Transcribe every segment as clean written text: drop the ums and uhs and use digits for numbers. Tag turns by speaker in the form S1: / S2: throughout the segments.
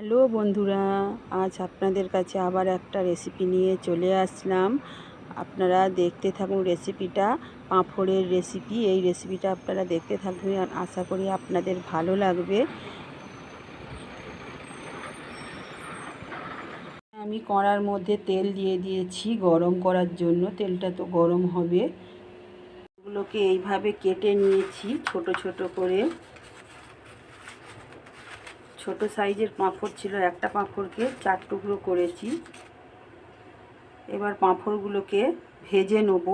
S1: Hello বন্ধুরা, আজ আপনাদের কাছে আবার একটা রেসিপি নিয়ে চলে আসলাম। আপনারা দেখতে থাকুন রেসিপিটা, পাঁপড়ের রেসিপি। এই রেসিপিটা আপনারা দেখতে থাকবেন আর আশা করি আপনাদের ভালো লাগবে। আমি কড়ার মধ্যে তেল দিয়ে দিয়েছি গরম করার জন্য। তেলটা তো গরম হবে। এগুলোকে এইভাবে কেটে নিয়েছি ছোট ছোট করে। ছোট সাইজের পাঁপড় ছিল, একটা পাঁপড়কে 4 টুকরো করেছি। এবার পাঁপড়গুলোকে ভেজে নেব।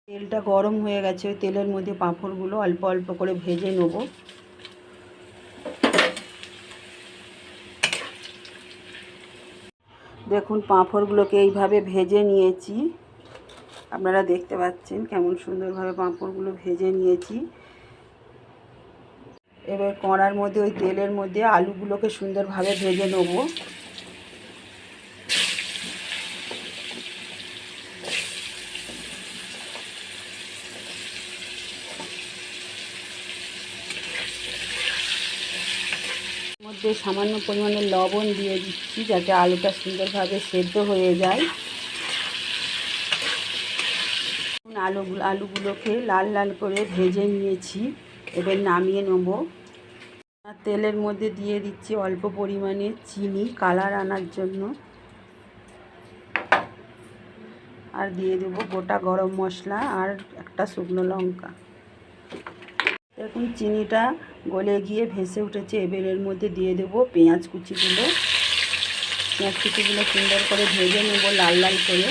S1: তেলটা গরম হয়ে গেছে, ওই তেলের মধ্যে পাঁপড়গুলো অল্প অল্প করে ভেজে নেব। দেখুন পাঁপড়গুলোকে এইভাবে ভেজে নিয়েছি। আপনারা দেখতে পাচ্ছেন কেমন সুন্দরভাবে পাঁপড়গুলো ভেজে নিয়েছি। এবার কড়ার মধ্যে ওই তেলের মধ্যে আলুগুলোকে সুন্দরভাবে ভেজে নেব। মধ্যে সামান্য পরিমাণে লবণ দিয়ে দিচ্ছি যাতে আলুটা সুন্দরভাবে সেদ্ধ হয়ে যায়। আলুগুলোকে লাল লাল করে ভেজে নিয়েছি। এবার নামিয়ে নেব। আর তেলের মধ্যে দিয়ে দিচ্ছি অল্প পরিমাণে চিনি কালার আনার জন্য। আর দিয়ে দেবো গোটা গরম মশলা আর একটা শুকনো লঙ্কা। দেখুন চিনিটা গলে গিয়ে ভেসে উঠেছে। এবার এর মধ্যে দিয়ে দেবো পেঁয়াজ কুচিগুলো। পেঁয়াজ কুচিগুলো সুন্দর করে ভেজে নেব লাল লাল করে।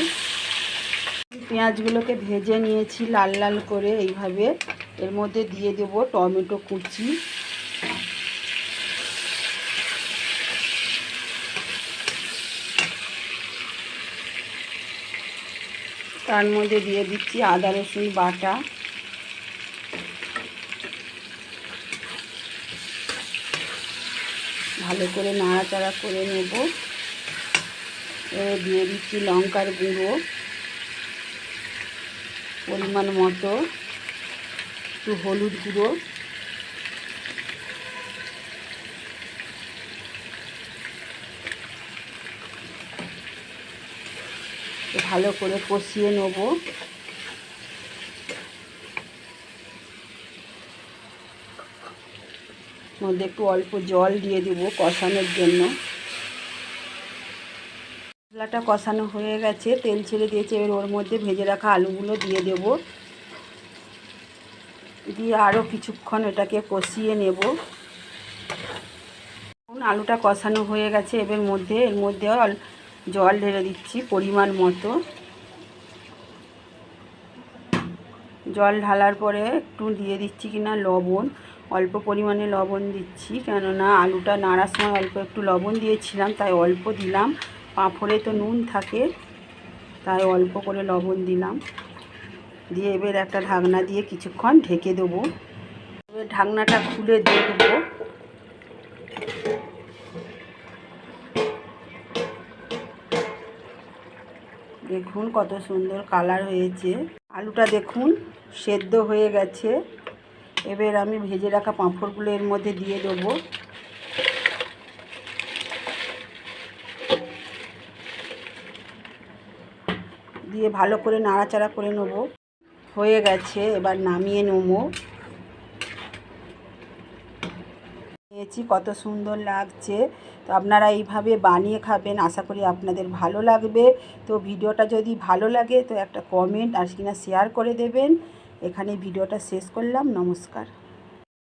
S1: পেঁয়াজগুলোকে ভেজে নিয়েছি লাল লাল করে এইভাবে। এর মধ্যে দিয়ে দেবো টমেটো কুচি। তার মধ্যে দিয়ে দিচ্ছি আদা রসুন বাটা। ভালো করে নাড়াচাড়া করে নেব। এবার দিয়ে দিচ্ছি লঙ্কার গুঁড়ো পরিমাণ মতো, একটু হলুদ গুঁড়ো, ভালো করে কষিয়ে নেব। মধ্যে একটু অল্প জল দিয়ে দেবো কষানোর জন্য। মশলাটা কষানো হয়ে গেছে, তেল ছেড়ে দিয়েছে। এবার ওর মধ্যে ভেজে রাখা আলুগুলো দিয়ে দেব। দিয়ে আরও কিছুক্ষণ এটাকে কষিয়ে নেব। আলুটা কষানো হয়ে গেছে। এর মধ্যে জল ঢেলে দিচ্ছি পরিমাণ মতো। জল ঢালার পরে একটু দিয়ে দিচ্ছি কিনা লবণ। অল্প পরিমাণে লবণ দিচ্ছি, কেননা আলুটা নাড়ার সময় অল্প একটু লবণ দিয়েছিলাম, তাই অল্প দিলাম। পাঁপড়ে তো নুন থাকে, তাই অল্প করে লবণ দিলাম। দিয়ে এবার একটা ঢাকনা দিয়ে কিছুক্ষণ ঢেকে দেবো। এবার ঢাকনাটা খুলে দেখব। দেখুন কত সুন্দর কালার হয়েছে। আলুটা দেখুন সেদ্ধ হয়ে গেছে। এবার আমি ভেজে রাখা পাঁপড়গুলো এর মধ্যে দিয়ে দেবো। দিয়ে ভালো করে নাড়াচাড়া করে নেব। হয়ে গেছে, এবার নামিয়ে নেব। নিয়েছি, কত সুন্দর লাগছে। তো আপনারা এইভাবে বানিয়ে খাবেন, আশা করি আপনাদের ভালো লাগবে। তো ভিডিওটা যদি ভালো লাগে তো একটা কমেন্ট আর কিনা শেয়ার করে দেবেন। এখানে ভিডিওটা শেষ করলাম। নমস্কার।